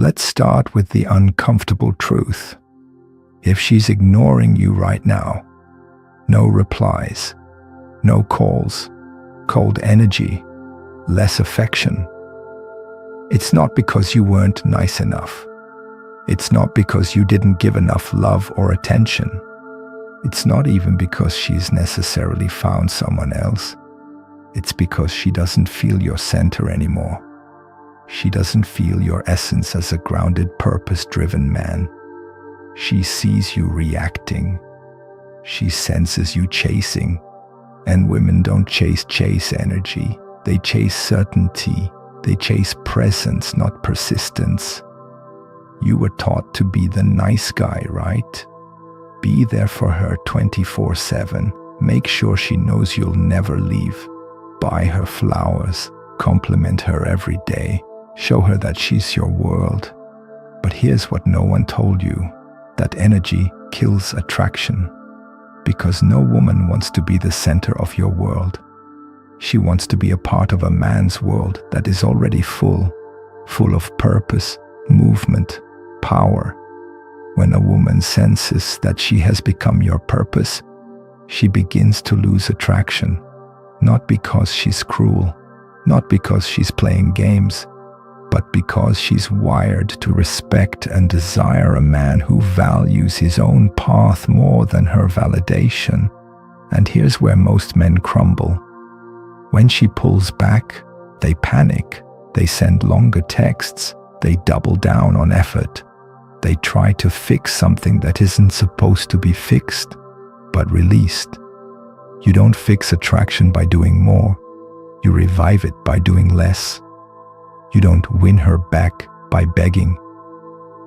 Let's start with the uncomfortable truth. If she's ignoring you right now, no replies, no calls, cold energy, less affection, it's not because you weren't nice enough. It's not because you didn't give enough love or attention. It's not even because she's necessarily found someone else. It's because she doesn't feel your center anymore. She doesn't feel your essence as a grounded, purpose-driven man. She sees you reacting. She senses you chasing. And women don't chase energy. They chase certainty. They chase presence, not persistence. You were taught to be the nice guy, right? Be there for her 24/7. Make sure she knows you'll never leave. Buy her flowers. Compliment her every day. Show her that she's your world. But here's what no one told you. That energy kills attraction. Because no woman wants to be the center of your world. She wants to be a part of a man's world that is already full of purpose, movement, power. When a woman senses that she has become your purpose, she begins to lose attraction. Not because she's cruel, not because she's playing games, but because she's wired to respect and desire a man who values his own path more than her validation. And here's where most men crumble. When she pulls back, they panic. They send longer texts. They double down on effort. They try to fix something that isn't supposed to be fixed, but released. You don't fix attraction by doing more. You revive it by doing less. You don't win her back by begging.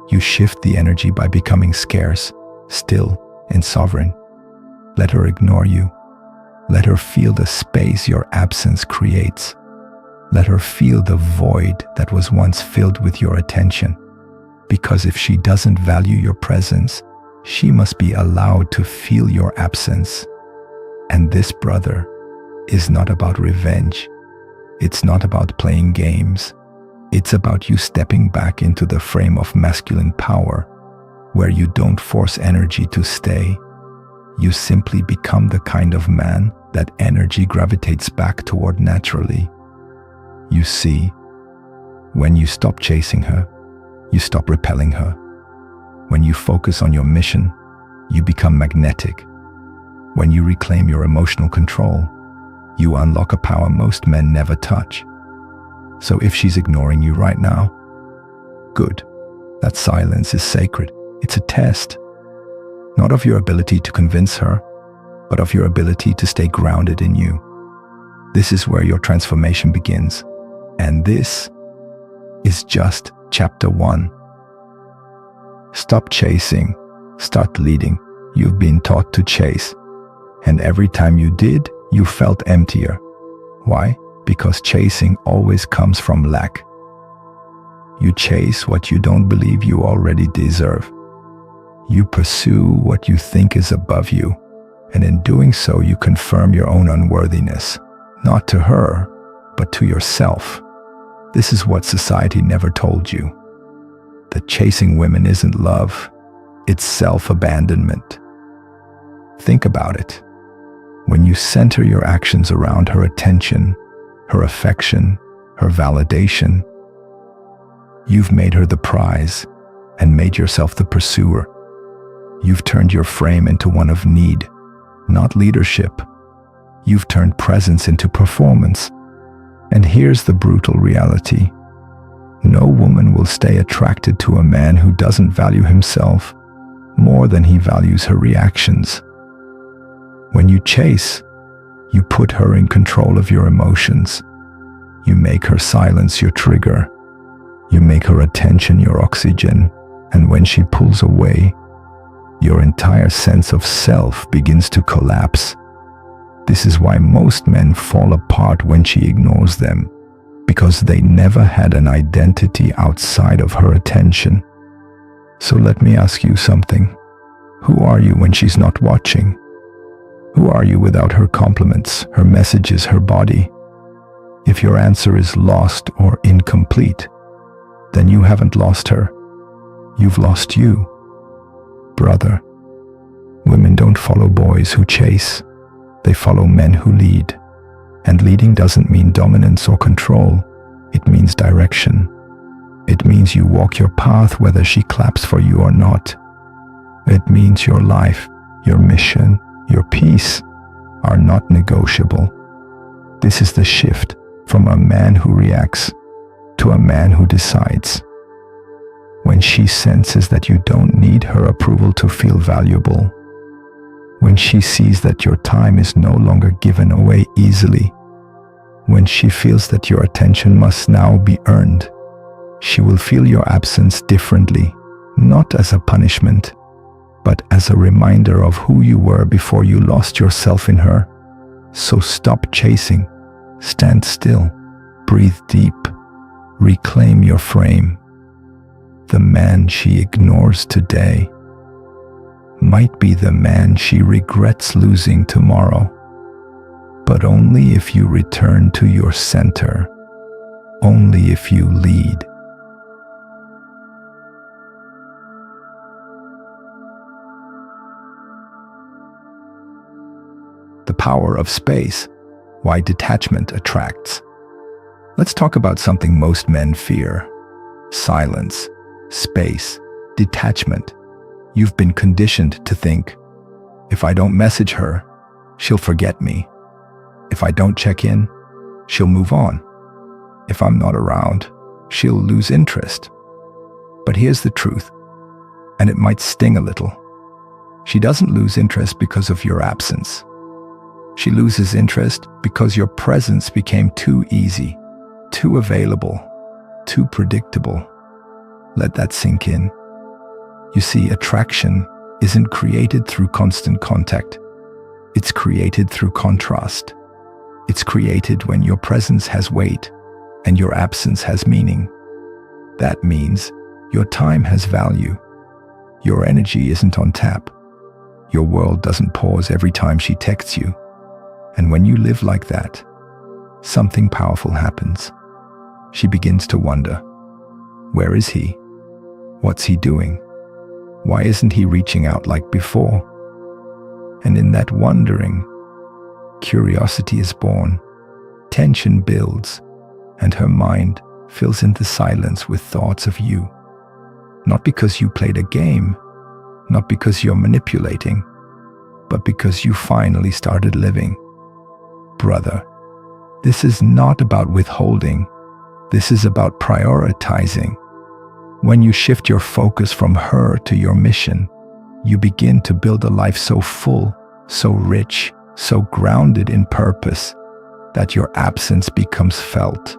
You shift the energy by becoming scarce, still, and sovereign. Let her ignore you. Let her feel the space your absence creates. Let her feel the void that was once filled with your attention. Because if she doesn't value your presence, she must be allowed to feel your absence. And this, brother, is not about revenge. It's not about playing games. It's about you stepping back into the frame of masculine power, where you don't force energy to stay. You simply become the kind of man that energy gravitates back toward naturally. You see, when you stop chasing her, you stop repelling her. When you focus on your mission, you become magnetic. When you reclaim your emotional control, you unlock a power most men never touch. So if she's ignoring you right now, good. That silence is sacred. It's a test. Not of your ability to convince her, but of your ability to stay grounded in you. This is where your transformation begins. And this is just chapter 1. Stop chasing. Start leading. You've been taught to chase. And every time you did, you felt emptier. Why? Because chasing always comes from lack. You chase what you don't believe you already deserve. You pursue what you think is above you, and in doing so you confirm your own unworthiness, not to her, but to yourself. This is what society never told you. That chasing women isn't love, it's self-abandonment. Think about it. When you center your actions around her attention, her affection, her validation, you've made her the prize and made yourself the pursuer. You've turned your frame into one of need, not leadership. You've turned presence into performance. And here's the brutal reality. No woman will stay attracted to a man who doesn't value himself more than he values her reactions. When you chase, you put her in control of your emotions. You make her silence your trigger. You make her attention your oxygen. And when she pulls away, your entire sense of self begins to collapse. This is why most men fall apart when she ignores them, because they never had an identity outside of her attention. So let me ask you something. Who are you when she's not watching? Who are you without her compliments, her messages, her body? If your answer is lost or incomplete, then you haven't lost her. You've lost you. Brother, women don't follow boys who chase. They follow men who lead. And leading doesn't mean dominance or control. It means direction. It means you walk your path whether she claps for you or not. It means your life, your mission, your peace are not negotiable. This is the shift from a man who reacts to a man who decides. When she senses that you don't need her approval to feel valuable, when she sees that your time is no longer given away easily, when she feels that your attention must now be earned, she will feel your absence differently, not as a punishment, but as a reminder of who you were before you lost yourself in her. So stop chasing, stand still, breathe deep, reclaim your frame. The man she ignores today might be the man she regrets losing tomorrow, but only if you return to your center, only if you lead. The power of space, why detachment attracts. Let's talk about something most men fear: silence, space, detachment. You've been conditioned to think, if I don't message her, she'll forget me. If I don't check in, she'll move on. If I'm not around, she'll lose interest. But here's the truth, and it might sting a little. She doesn't lose interest because of your absence. She loses interest because your presence became too easy, too available, too predictable. Let that sink in. You see, attraction isn't created through constant contact. It's created through contrast. It's created when your presence has weight and your absence has meaning. That means your time has value. Your energy isn't on tap. Your world doesn't pause every time she texts you. And when you live like that, something powerful happens. She begins to wonder, where is he? What's he doing? Why isn't he reaching out like before? And in that wondering, curiosity is born, tension builds, and her mind fills in the silence with thoughts of you. Not because you played a game, not because you're manipulating, but because you finally started living. Brother, this is not about withholding. This is about prioritizing. When you shift your focus from her to your mission, you begin to build a life so full, so rich, so grounded in purpose that your absence becomes felt,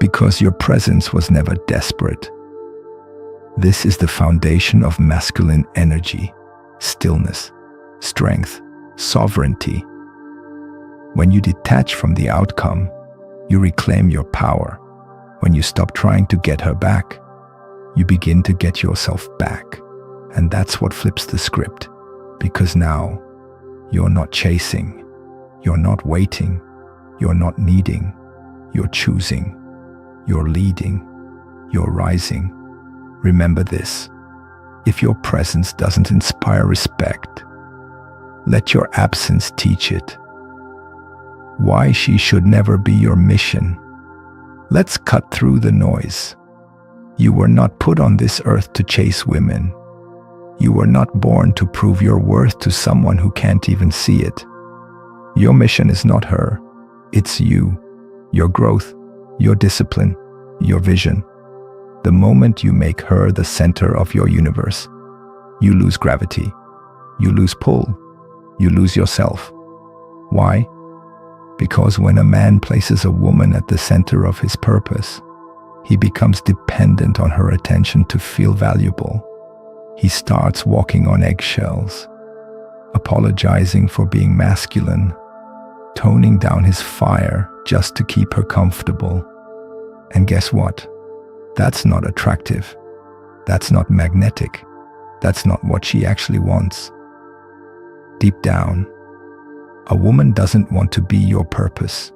because your presence was never desperate. This is the foundation of masculine energy, stillness, strength, sovereignty. When you detach from the outcome, you reclaim your power. When you stop trying to get her back, you begin to get yourself back. And that's what flips the script, because now you're not chasing, you're not waiting, you're not needing, you're choosing, you're leading, you're rising. Remember this: if your presence doesn't inspire respect, let your absence teach it. Why she should never be your mission. Let's cut through the noise. You were not put on this earth to chase women. You were not born to prove your worth to someone who can't even see it. Your mission is not her. It's you, your growth, your discipline, your vision. The moment you make her the center of your universe, you lose gravity, you lose pull, you lose yourself. Why? Because when a man places a woman at the center of his purpose, he becomes dependent on her attention to feel valuable. He starts walking on eggshells, apologizing for being masculine, toning down his fire just to keep her comfortable. And guess what? That's not attractive. That's not magnetic. That's not what she actually wants. Deep down, a woman doesn't want to be your purpose.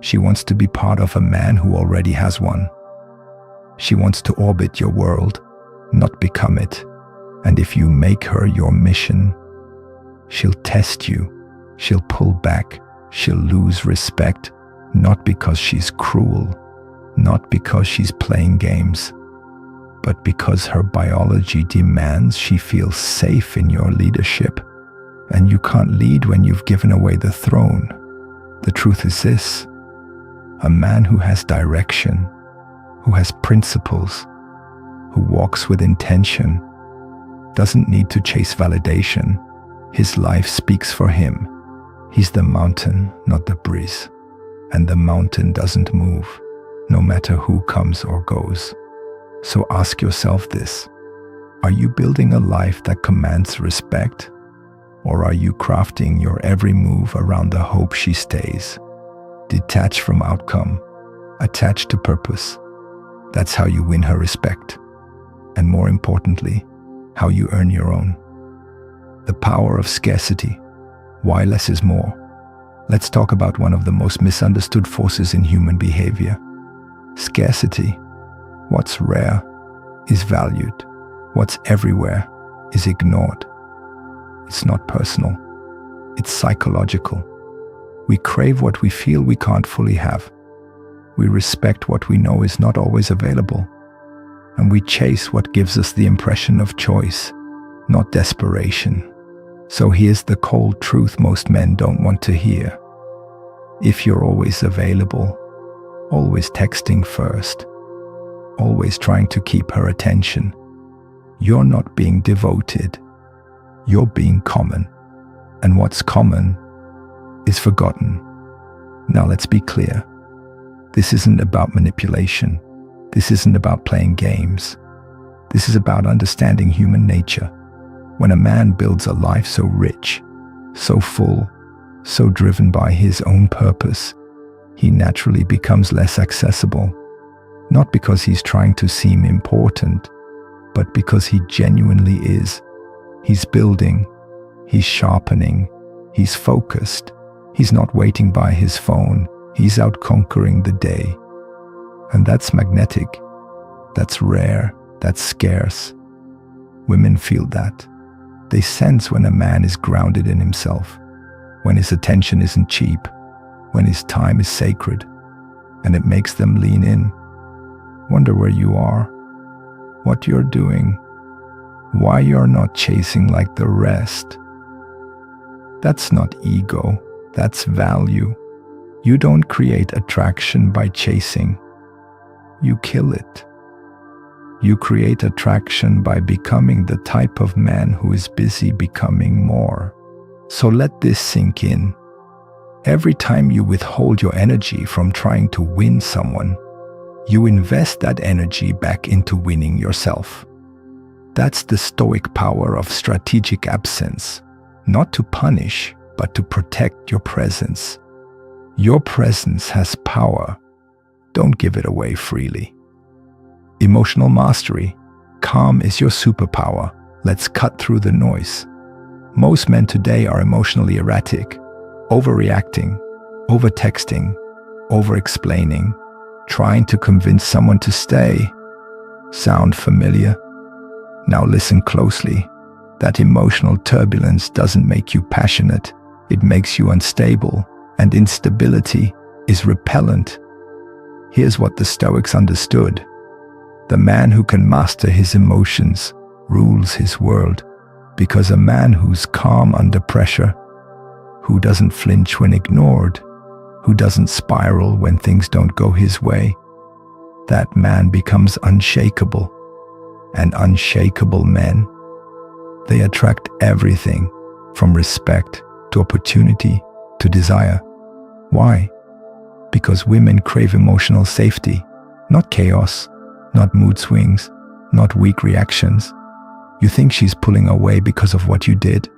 She wants to be part of a man who already has one. She wants to orbit your world, not become it. And if you make her your mission, she'll test you, she'll pull back, she'll lose respect, not because she's cruel, not because she's playing games, but because her biology demands she feels safe in your leadership. And you can't lead when you've given away the throne. The truth is this: a man who has direction, who has principles, who walks with intention, doesn't need to chase validation. His life speaks for him. He's the mountain, not the breeze. And the mountain doesn't move, no matter who comes or goes. So ask yourself this: are you building a life that commands respect? Or are you crafting your every move around the hope she stays? Detached from outcome, attached to purpose. That's how you win her respect. And more importantly, how you earn your own. The power of scarcity. Why less is more. Let's talk about one of the most misunderstood forces in human behavior. Scarcity. What's rare is valued. What's everywhere is ignored. It's not personal. It's psychological. We crave what we feel we can't fully have. We respect what we know is not always available. And we chase what gives us the impression of choice, not desperation. So here's the cold truth most men don't want to hear. If you're always available, always texting first, always trying to keep her attention, you're not being devoted. You're being common. And what's common is forgotten. Now let's be clear. This isn't about manipulation. This isn't about playing games. This is about understanding human nature. When a man builds a life so rich, so full, so driven by his own purpose, he naturally becomes less accessible. Not because he's trying to seem important, but because he genuinely is. He's building, he's sharpening, he's focused. He's not waiting by his phone. He's out conquering the day. And that's magnetic. That's rare. That's scarce. Women feel that. They sense when a man is grounded in himself, when his attention isn't cheap, when his time is sacred, and it makes them lean in. Wonder where you are, what you're doing, why you're not chasing like the rest. That's not ego, that's value. You don't create attraction by chasing. You kill it. You create attraction by becoming the type of man who is busy becoming more. So let this sink in. Every time you withhold your energy from trying to win someone, you invest that energy back into winning yourself. That's the Stoic power of strategic absence. Not to punish, but to protect your presence. Your presence has power. Don't give it away freely. Emotional mastery. Calm is your superpower. Let's cut through the noise. Most men today are emotionally erratic, overreacting, over-texting, over-explaining, trying to convince someone to stay. Sound familiar? Now listen closely. That emotional turbulence doesn't make you passionate. It makes you unstable, and instability is repellent. Here's what the Stoics understood. The man who can master his emotions rules his world, because a man who's calm under pressure, who doesn't flinch when ignored, who doesn't spiral when things don't go his way, that man becomes unshakable. And unshakable men, they attract everything from respect to opportunity to desire. Why? Because women crave emotional safety, not chaos, not mood swings, not weak reactions. You think she's pulling away because of what you did,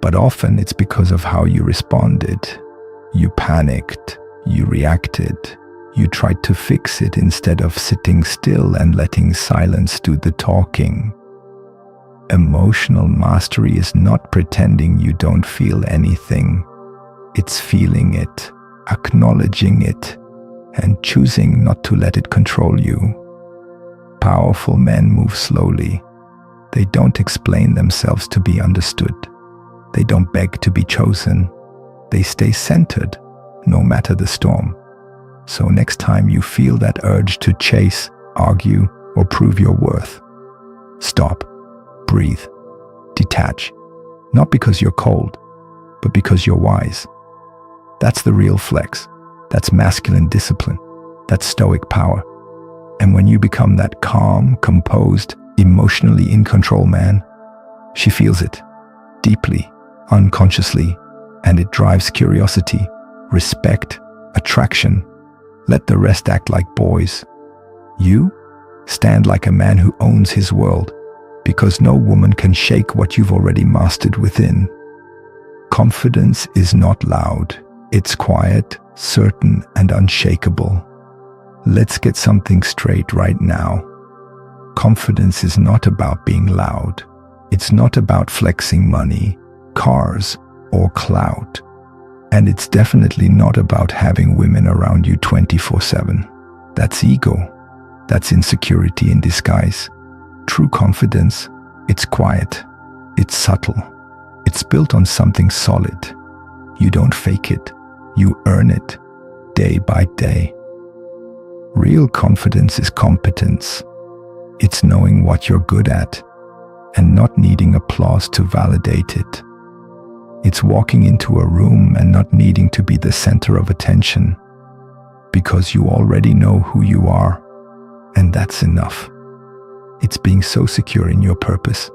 but often it's because of how you responded. You panicked, you reacted, you tried to fix it instead of sitting still and letting silence do the talking. Emotional mastery is not pretending you don't feel anything. It's feeling it, acknowledging it, and choosing not to let it control you. powerful men move slowly. They don't explain themselves to be understood. They don't beg to be chosen. They stay centered, no matter the storm. So next time you feel that urge to chase, argue, or prove your worth, stop, breathe, detach. Not because you're cold, but because you're wise. That's the real flex. That's masculine discipline. That's stoic power. And when you become that calm, composed, emotionally in control man, she feels it deeply, unconsciously, and it drives curiosity, respect, attraction. Let the rest act like boys. You stand like a man who owns his world, because no woman can shake what you've already mastered within. Confidence is not loud. It's quiet, certain, and unshakable. Let's get something straight right now. Confidence is not about being loud. It's not about flexing money, cars, or clout. And it's definitely not about having women around you 24/7. That's ego. That's insecurity in disguise. True confidence, it's quiet. It's subtle. It's built on something solid. You don't fake it. You earn it, day by day. Real confidence is competence. It's knowing what you're good at and not needing applause to validate it. It's walking into a room and not needing to be the center of attention because you already know who you are, and that's enough. It's being so secure in your purpose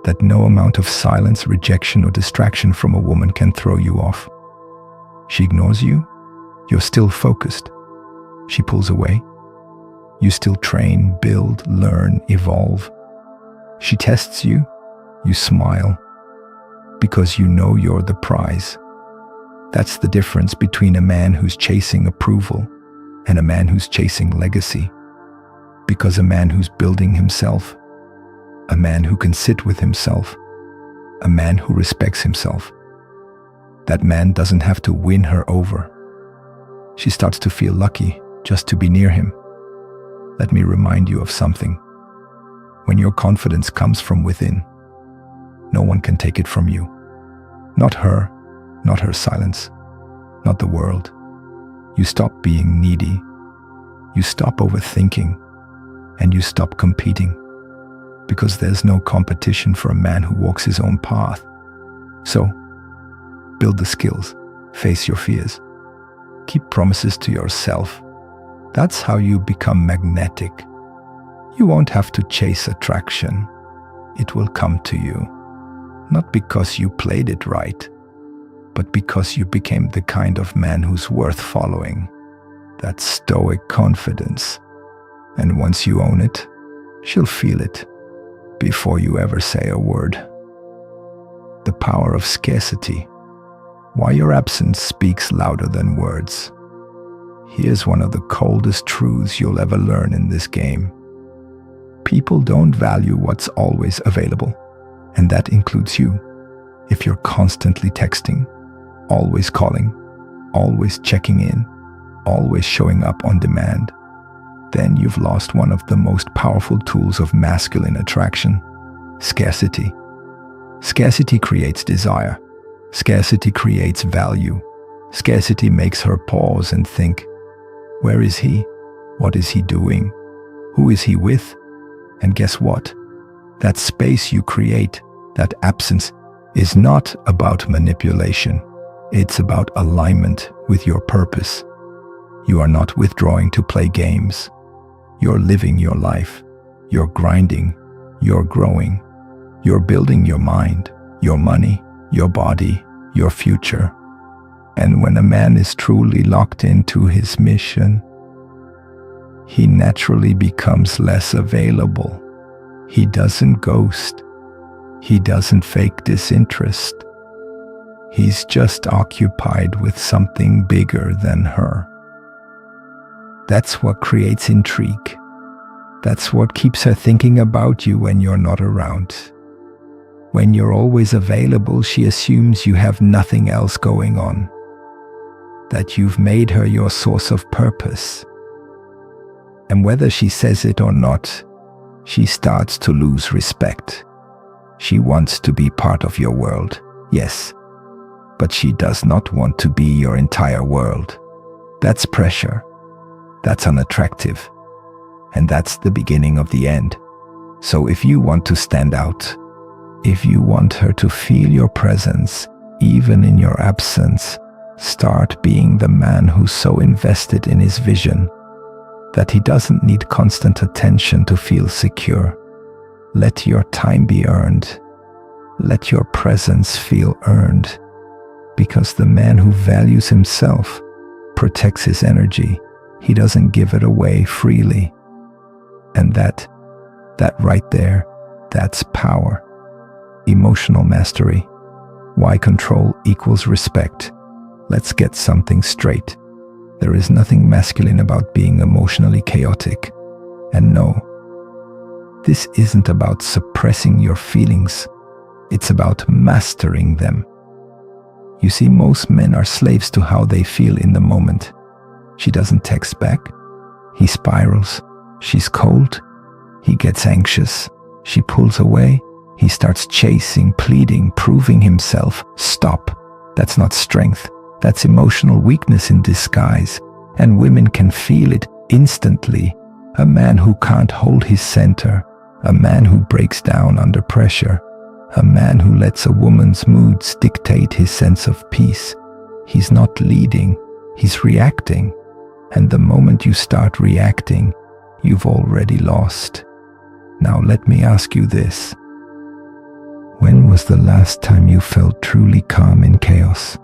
that no amount of silence, rejection, or distraction from a woman can throw you off. She ignores you, you're still focused. She pulls away, you still train, build, learn, evolve. She tests you, you smile, because you know you're the prize. That's the difference between a man who's chasing approval and a man who's chasing legacy. Because a man who's building himself, a man who can sit with himself, a man who respects himself, that man doesn't have to win her over. She starts to feel lucky just to be near him. Let me remind you of something. When your confidence comes from within, no one can take it from you. Not her, not her silence, not the world. You stop being needy. You stop overthinking, and you stop competing, because there's no competition for a man who walks his own path. So, build the skills, face your fears, keep promises to yourself. That's how you become magnetic. You won't have to chase attraction. It will come to you, not because you played it right, but because you became the kind of man who's worth following. That's stoic confidence. And once you own it, she'll feel it before you ever say a word. The power of scarcity. Why your absence speaks louder than words. Here's one of the coldest truths you'll ever learn in this game. People don't value what's always available, and that includes you. If you're constantly texting, always calling, always checking in, always showing up on demand, then you've lost one of the most powerful tools of masculine attraction: scarcity. Scarcity creates desire. Scarcity creates value. Scarcity makes her pause and think, where is he? What is he doing? Who is he with? And guess what? That space you create, that absence, is not about manipulation. It's about alignment with your purpose. You are not withdrawing to play games. You're living your life. You're grinding. You're growing. You're building your mind, your money, your body, your future. And when a man is truly locked into his mission, he naturally becomes less available. He doesn't ghost. He doesn't fake disinterest. He's just occupied with something bigger than her. That's what creates intrigue. That's what keeps her thinking about you when you're not around. When you're always available, she assumes you have nothing else going on, that you've made her your source of purpose. And whether she says it or not, she starts to lose respect. She wants to be part of your world, yes, but she does not want to be your entire world. That's pressure. That's unattractive. And that's the beginning of the end. So if you want to stand out, if you want her to feel your presence, even in your absence, start being the man who's so invested in his vision that he doesn't need constant attention to feel secure. Let your time be earned. Let your presence feel earned. Because the man who values himself protects his energy. He doesn't give it away freely. And that right there, that's power. Emotional mastery. Why control equals respect. Let's get something straight. There is nothing masculine about being emotionally chaotic. And no, this isn't about suppressing your feelings. It's about mastering them. You see, most men are slaves to how they feel in the moment. She doesn't text back. He spirals. She's cold. He gets anxious. She pulls away. He starts chasing, pleading, proving himself. Stop. That's not strength. That's emotional weakness in disguise. And women can feel it instantly. A man who can't hold his center. A man who breaks down under pressure. A man who lets a woman's moods dictate his sense of peace. He's not leading. He's reacting. And the moment you start reacting, you've already lost. Now let me ask you this. When was the last time you felt truly calm in chaos?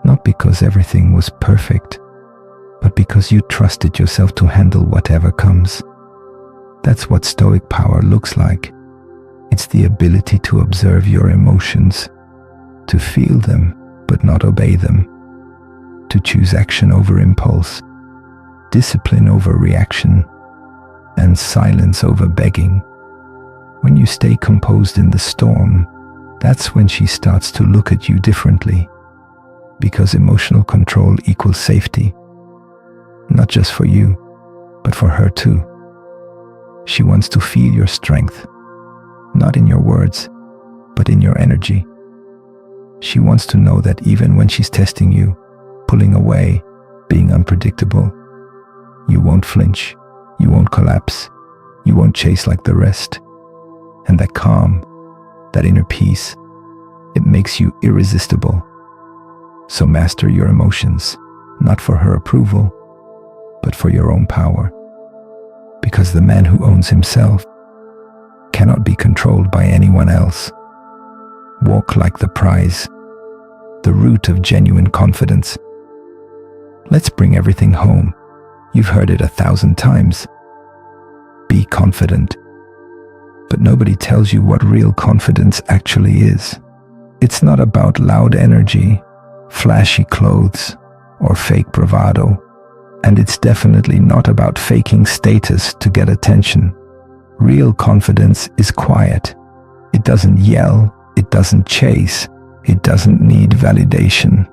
Not because everything was perfect, but because you trusted yourself to handle whatever comes. That's what Stoic power looks like. It's the ability to observe your emotions, to feel them but not obey them, to choose action over impulse, discipline over reaction, and silence over begging. When you stay composed in the storm, that's when she starts to look at you differently, because emotional control equals safety, not just for you, but for her too. She wants to feel your strength, not in your words, but in your energy. She wants to know that even when she's testing you, pulling away, being unpredictable, you won't flinch, you won't collapse, you won't chase like the rest. And that calm, that inner peace, it makes you irresistible. So master your emotions, not for her approval, but for your own power. Because the man who owns himself cannot be controlled by anyone else. Walk like the prize, the root of genuine confidence. Let's bring everything home. You've heard it 1,000 times. Be confident. But nobody tells you what real confidence actually is. It's not about loud energy, flashy clothes, or fake bravado. And it's definitely not about faking status to get attention. Real confidence is quiet. It doesn't yell, it doesn't chase, it doesn't need validation.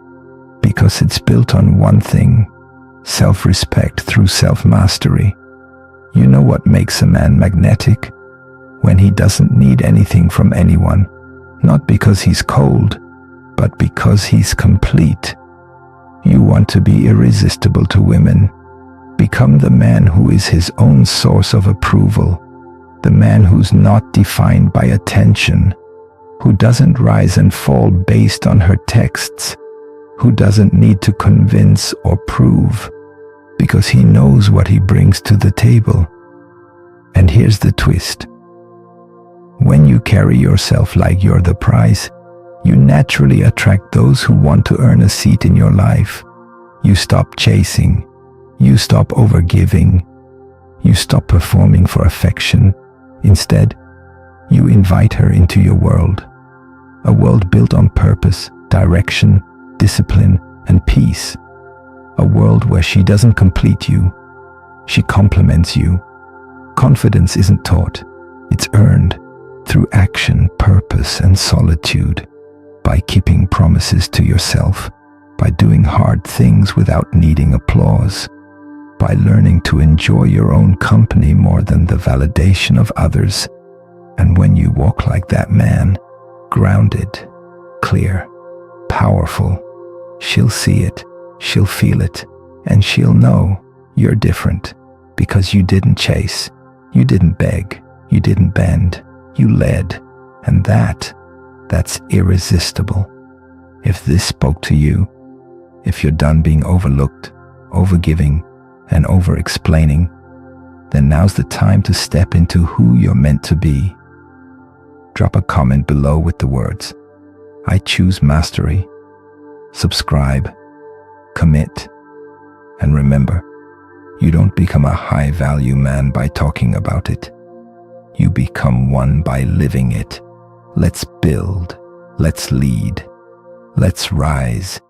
Because it's built on one thing: self-respect through self-mastery. You know what makes a man magnetic? When he doesn't need anything from anyone, not because he's cold, but because he's complete. You want to be irresistible to women. Become the man who is his own source of approval, the man who's not defined by attention, who doesn't rise and fall based on her texts, who doesn't need to convince or prove, because he knows what he brings to the table. And here's the twist. When you carry yourself like you're the prize, you naturally attract those who want to earn a seat in your life. You stop chasing. You stop overgiving. You stop performing for affection. Instead, you invite her into your world. A world built on purpose, direction, discipline, and peace. A world where she doesn't complete you. She complements you. Confidence isn't taught. It's earned through action, purpose, and solitude. By keeping promises to yourself, by doing hard things without needing applause, by learning to enjoy your own company more than the validation of others. And when you walk like that man, grounded, clear, powerful, she'll see it, she'll feel it, and she'll know you're different because you didn't chase, you didn't beg, you didn't bend, you led. And that's irresistible. If this spoke to you, if you're done being overlooked, overgiving, and over-explaining, then now's the time to step into who you're meant to be. Drop a comment below with the words, "I choose mastery." Subscribe, commit, and remember, you don't become a high-value man by talking about it. You become one by living it. Let's build, let's lead, let's rise